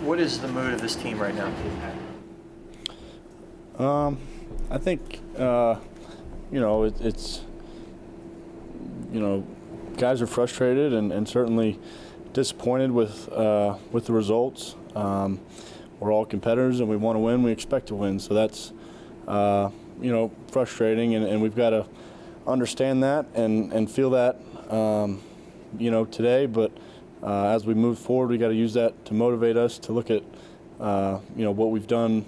What is the mood of this team right now? I think it's guys are frustrated and certainly disappointed with the results. We're all competitors and we want to win. We expect to win, so that's frustrating, and we've got to understand that and feel that today. But as we move forward, we got to use that to motivate us to look at what we've done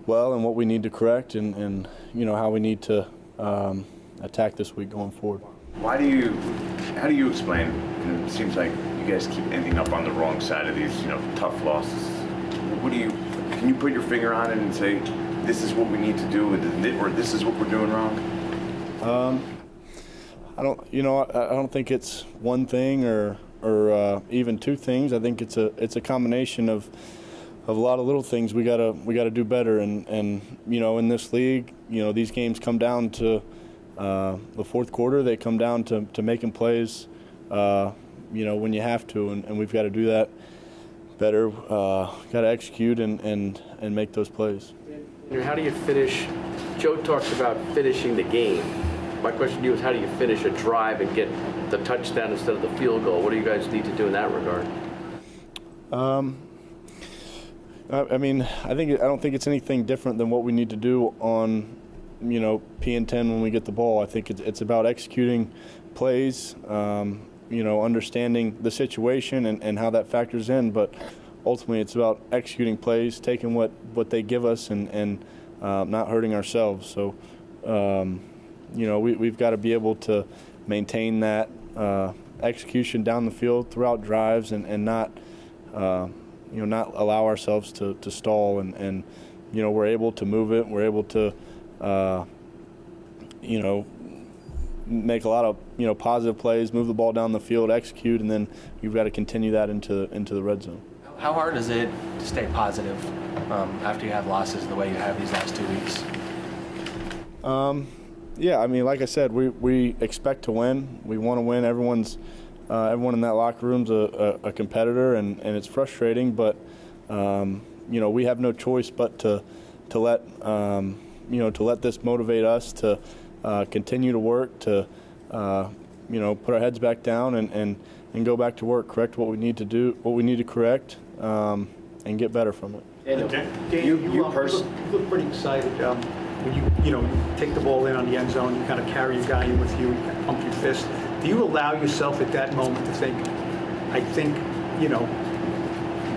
well and what we need to correct, and how we need to attack this week going forward. How do you explain? It seems like you guys keep ending up on the wrong side of these tough losses. Can you put your finger on it and say this is what we need to do, or this is what we're doing wrong? I don't think it's one thing or even two things. I think it's a combination of a lot of little things we gotta do better, and in this league, these games come down to the fourth quarter. They come down to making plays when you have to, and we've got to do that better. Got to execute and make those plays. How do you finish? Joe talks about finishing the game. My question to you is, how do you finish a drive and get the touchdown instead of the field goal? What do you guys need to do in that regard? I don't think it's anything different than what we need to do on P and 10 when we get the ball. I think it's about executing plays, understanding the situation and how that factors in, but ultimately it's about executing plays, taking what they give us and not hurting ourselves. So we've got to be able to maintain that execution down the field throughout drives and not not allow ourselves to stall, and we're able to move it. We're able to make a lot of positive plays, move the ball down the field, execute, and then you've got to continue that into the red zone. How hard is it to stay positive after you have losses the way you have these last 2 weeks? Like I said, we expect to win. We want to win. Everyone in that locker room's a competitor, and it's frustrating, but we have no choice but to let this motivate us to continue to work, to put our heads back down and go back to work, correct what we need to do, what we need to correct, and get better from it. Dan, you look pretty excited when you take the ball in on the end zone. You kind of carry your guy in with you, you pump your fist. Do you allow yourself at that moment to think, I think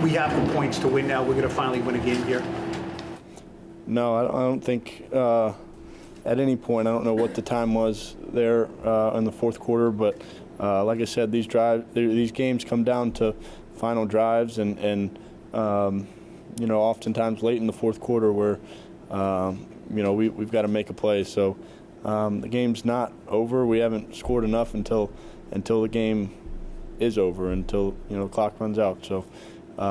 we have the points to win now, we're going to finally win a game here? No, I don't think at any point. I don't know what the time was there in the fourth quarter, but like I said, these games come down to final drives, and oftentimes late in the fourth quarter where we've got to make a play. So the game's not over. We haven't scored enough until the game is over, until the clock runs out. So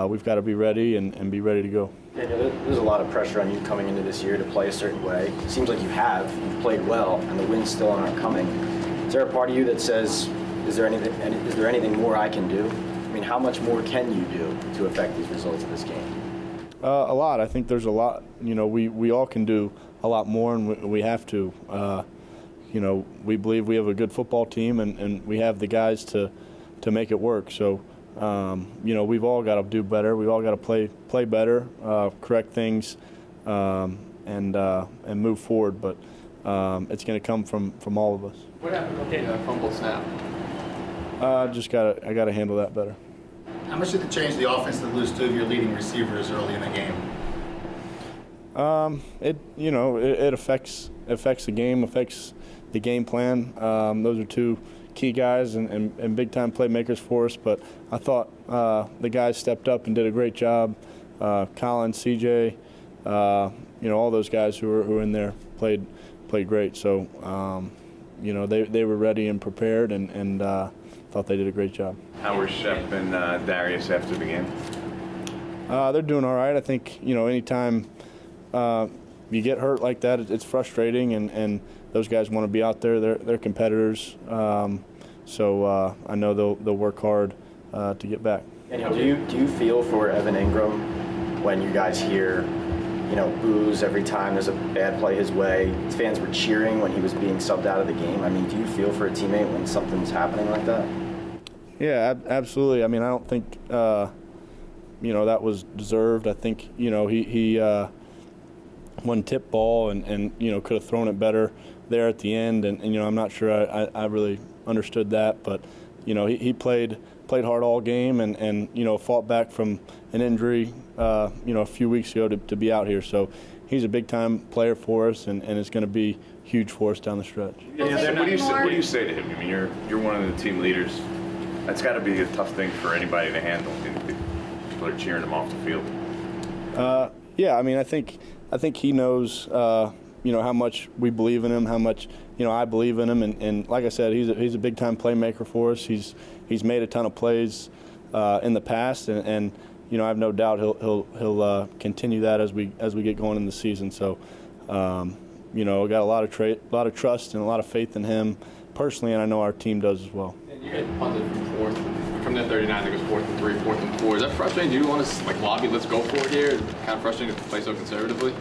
we've got to be ready and be ready to go. There's a lot of pressure on you coming into this year to play a certain way. It seems like you've played well, and the wins still aren't coming. Is there a part of you that says, is there anything more I can do? I mean, how much more can you do to affect these results of this game? A lot. I think there's a lot. We all can do a lot more, and we have to. We believe we have a good football team, and we have the guys to make it work. So, we've all got to do better. We've all got to play better, correct things, and move forward. But it's going to come from all of us. What happened with the fumble snap? I got to handle that better. How much did it change the offense to lose two of your leading receivers early in the game? It affects the game, affects the game plan. Those are two key guys and big time playmakers for us. But I thought the guys stepped up and did a great job. Colin, CJ, all those guys who were in there played great. So they were ready and prepared, and thought they did a great job. How were Shep and Darius after the game? They're doing all right. I think anytime you get hurt like that, it's frustrating, and those guys want to be out there. They're competitors, so I know they'll work hard to get back. And do you feel for Evan Ingram when you guys hear, boos every time there's a bad play his way? Fans were cheering when he was being subbed out of the game. I mean, do you feel for a teammate when something's happening like that? Yeah, absolutely. I mean, I don't think that was deserved. I think he one tip ball and could have thrown it better there at the end, and I'm not sure I really understood that, but he played hard all game and fought back from an injury a few weeks ago to be out here. So he's a big time player for us, and it's going to be huge for us down the stretch. What do you say to him? I mean, you're one of the team leaders. That's got to be a tough thing for anybody to handle. People are cheering him off the field. Yeah, I mean, I think he knows how much we believe in him, how much I believe in him, and like I said, he's a big time playmaker for us. He's made a ton of plays in the past, and I have no doubt he'll continue that as we get going in the season. So we got a lot of trust and a lot of faith in him personally, and I know our team does as well. You get punted from that 39, I think it was 4th and 3, 4th and 4. Is that frustrating? Do you want to lobby, let's go for it here? Is it kind of frustrating to play so conservatively?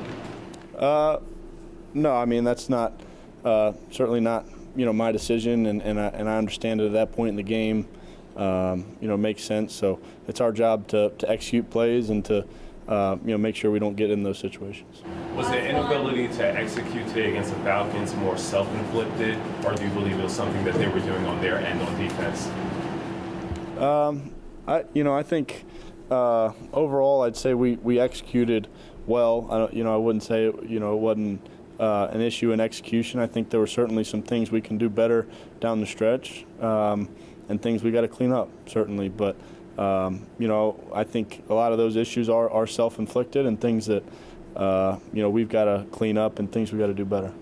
No, I mean, that's not certainly not my decision, and I understand it at that point in the game. Makes sense. So it's our job to execute plays and to make sure we don't get in those situations. Was the inability to execute today against the Falcons more self-inflicted, or do you believe it was something that they were doing on their end on defense? I think overall I'd say we executed well. I wouldn't say it wasn't an issue in execution. I think there were certainly some things we can do better down the stretch, and things we got to clean up certainly. But I think a lot of those issues are self-inflicted and things that we've got to clean up and things we got to do better.